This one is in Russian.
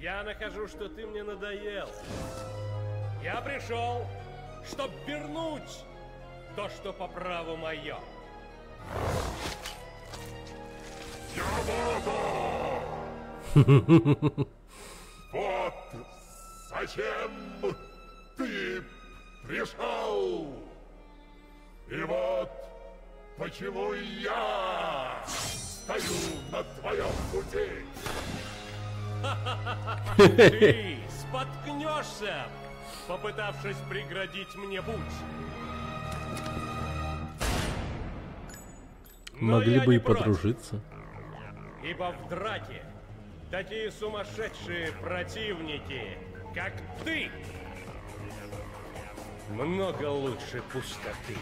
Я нахожу, что ты мне надоел. Я пришел, чтобы вернуть то, что по праву мое. Вот зачем ты пришел. И вот почему я стою на твоем пути. Ты споткнешься, попытавшись преградить мне путь. Но Могли я бы не и против, подружиться. ибо в драке такие сумасшедшие противники, как ты, много лучше пустоты.